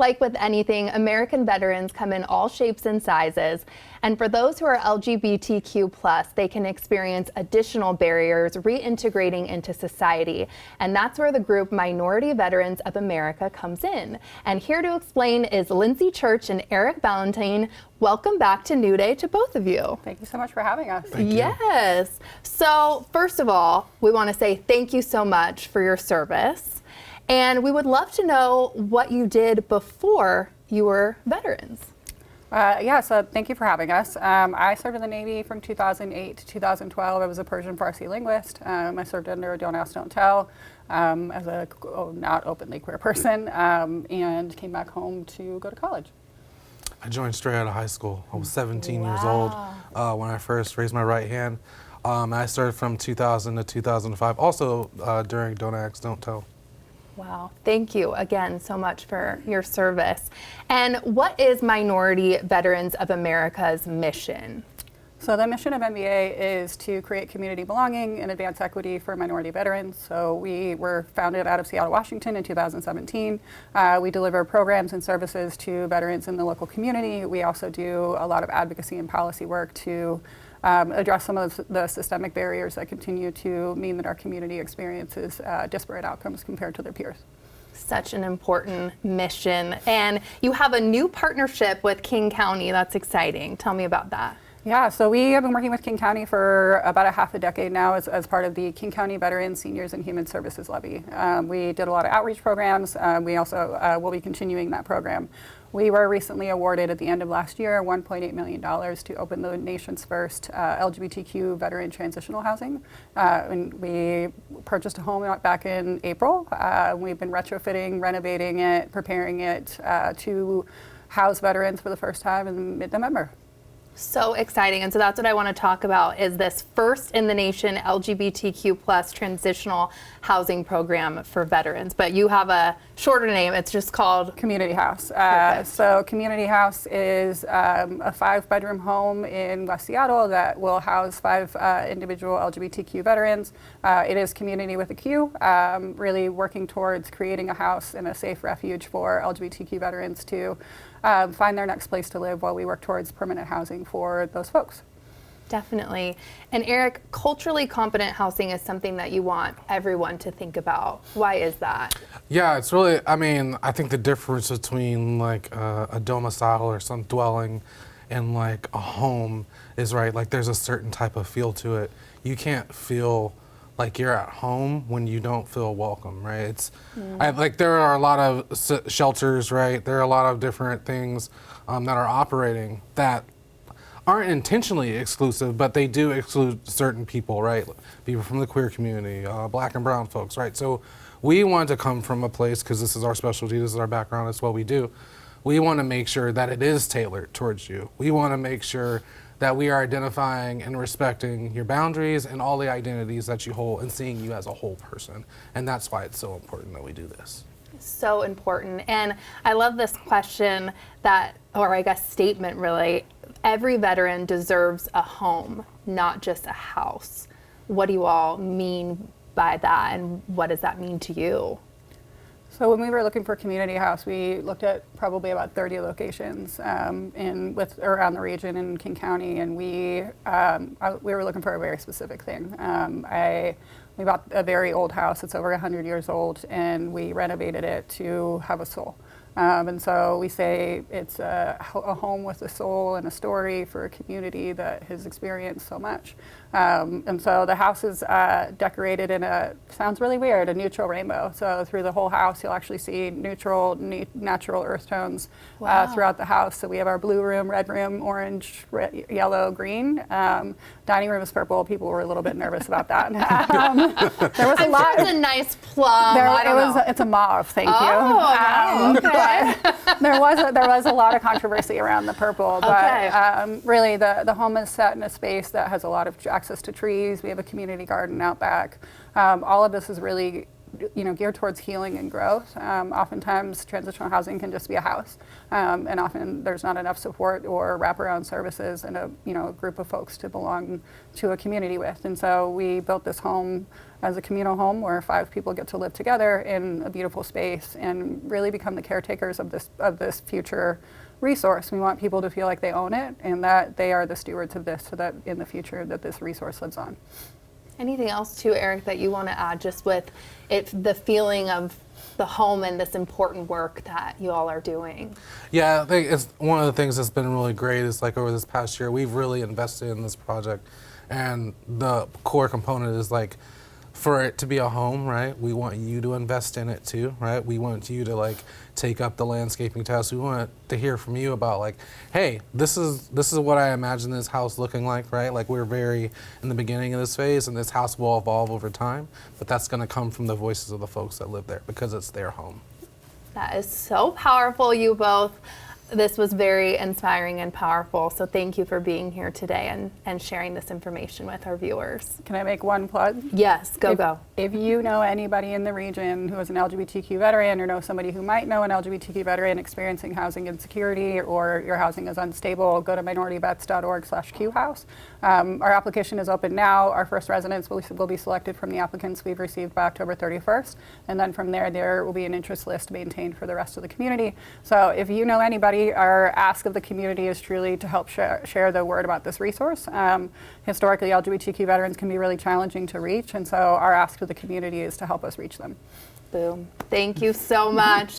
Like with anything, American veterans come in all shapes and sizes. And for those who are LGBTQ+, they can experience additional barriers reintegrating into society. And that's where the group Minority Veterans of America comes in. And here to explain is Lindsay Church and Eric Ballentine. Welcome back to New Day to both of you. Thank you so much for having us. Yes. So first of all, we want to say thank you so much for your service. And we would love to know what you did before you were veterans. So thank you for having us. I served in the Navy from 2008 to 2012. I was a Persian Farsi linguist. I served under Don't Ask, Don't Tell as a not openly queer person and came back home to go to college. I joined straight out of high school. I was 17 years old when I first raised my right hand. I started from 2000 to 2005, also during Don't Ask, Don't Tell. Wow. Thank you again so much for your service. And what is Minority Veterans of America's mission? So the mission of MVA is to create community belonging and advance equity for minority veterans. So we were founded out of Seattle, Washington in 2017. We deliver programs and services to veterans in the local community. We also do a lot of advocacy and policy work to address some of the systemic barriers that continue to mean that our community experiences disparate outcomes compared to their peers. Such an important mission. And you have a new partnership with King County. That's exciting. Tell me about that. Yeah, so we have been working with King County for about a half a decade now as part of the King County Veterans, Seniors, and Human Services Levy. We did a lot of outreach programs. We also will be continuing that program. We were recently awarded at the end of last year $1.8 million to open the nation's first LGBTQ veteran transitional housing. And we purchased a home back in April. We've been retrofitting, renovating it, preparing it to house veterans for the first time in mid-November. So exciting. And so that's what I want to talk about is this first in the nation LGBTQ+ transitional housing program for veterans. But you have a shorter name. It's just called Community House. So Community House is a 5-bedroom home in West Seattle that will house 5 individual LGBTQ veterans. It is community with a Q, really working towards creating a house and a safe refuge for LGBTQ veterans to find their next place to live while we work towards permanent housing for those folks. Definitely. And Eric, culturally competent housing is something that you want everyone to think about. Why is that? Yeah, it's really, I think the difference between like a domicile or some dwelling and like a home is right. Like there's a certain type of feel to it. You can't feel like you're at home when you don't feel welcome, right? It's like there are a lot of shelters, right? There are a lot of different things that are operating that aren't intentionally exclusive, but they do exclude certain people, right? People from the queer community, black and brown folks, right? So we want to come from a place, because this is our specialty, this is our background, it's what we do. We want to make sure that it is tailored towards you. We want to make sure that we are identifying and respecting your boundaries and all the identities that you hold and seeing you as a whole person. And that's why it's so important that we do this. So important. And I love this question statement really. Every veteran deserves a home, not just a house. What do you all mean by that, and what does that mean to you? So when we were looking for Community House, we looked at probably about 30 locations around the region in King County, and we were looking for a very specific thing. We bought a very old house. It's over 100 years old, and we renovated it to have a soul. And so we say it's a home with a soul and a story for a community that has experienced so much. And so the house is decorated in sounds really weird, a neutral rainbow. So through the whole house, you'll actually see neutral, natural earth tones throughout the house. So we have our blue room, red room, orange, yellow, green. Dining room is purple. People were a little bit nervous about that. There was a lot. It's a nice plum. It's a mauve. Thank you. Oh, okay. There was a lot of controversy around the purple, but really the home is set in a space that has a lot of access to trees. We have a community garden out back. All of this is really geared towards healing and growth. Oftentimes, transitional housing can just be a house, and often there's not enough support or wraparound services and a group of folks to belong to a community with. And so we built this home as a communal home where 5 people get to live together in a beautiful space and really become the caretakers of this future resource. We want people to feel like they own it and that they are the stewards of this, so that in the future that this resource lives on. Anything else too, Eric, that you want to add just with the feeling of the home and this important work that you all are doing? Yeah, I think it's one of the things that's been really great is like over this past year, we've really invested in this project, and the core component is like, for it to be a home, right? We want you to invest in it too, right? We want you to like take up the landscaping task. We want to hear from you about like, hey, this is what I imagine this house looking like, right? Like we're very in the beginning of this phase, and this house will evolve over time, but that's going to come from the voices of the folks that live there because it's their home. That is so powerful, you both. This was very inspiring and powerful, so thank you for being here today and sharing this information with our viewers. Can I make one plug? Yes, go. If you know anybody in the region who is an LGBTQ veteran, or know somebody who might know an LGBTQ veteran experiencing housing insecurity, or your housing is unstable, go to minoritybets.org/QHouse. Our application is open now. Our first residents will be selected from the applicants we've received by October 31st, and then from there will be an interest list maintained for the rest of the community. So if you know anybody, our ask of the community is truly to help share the word about this resource. Historically, LGBTQ veterans can be really challenging to reach, and so our ask to the community is to help us reach them. Boom. Thank you so much.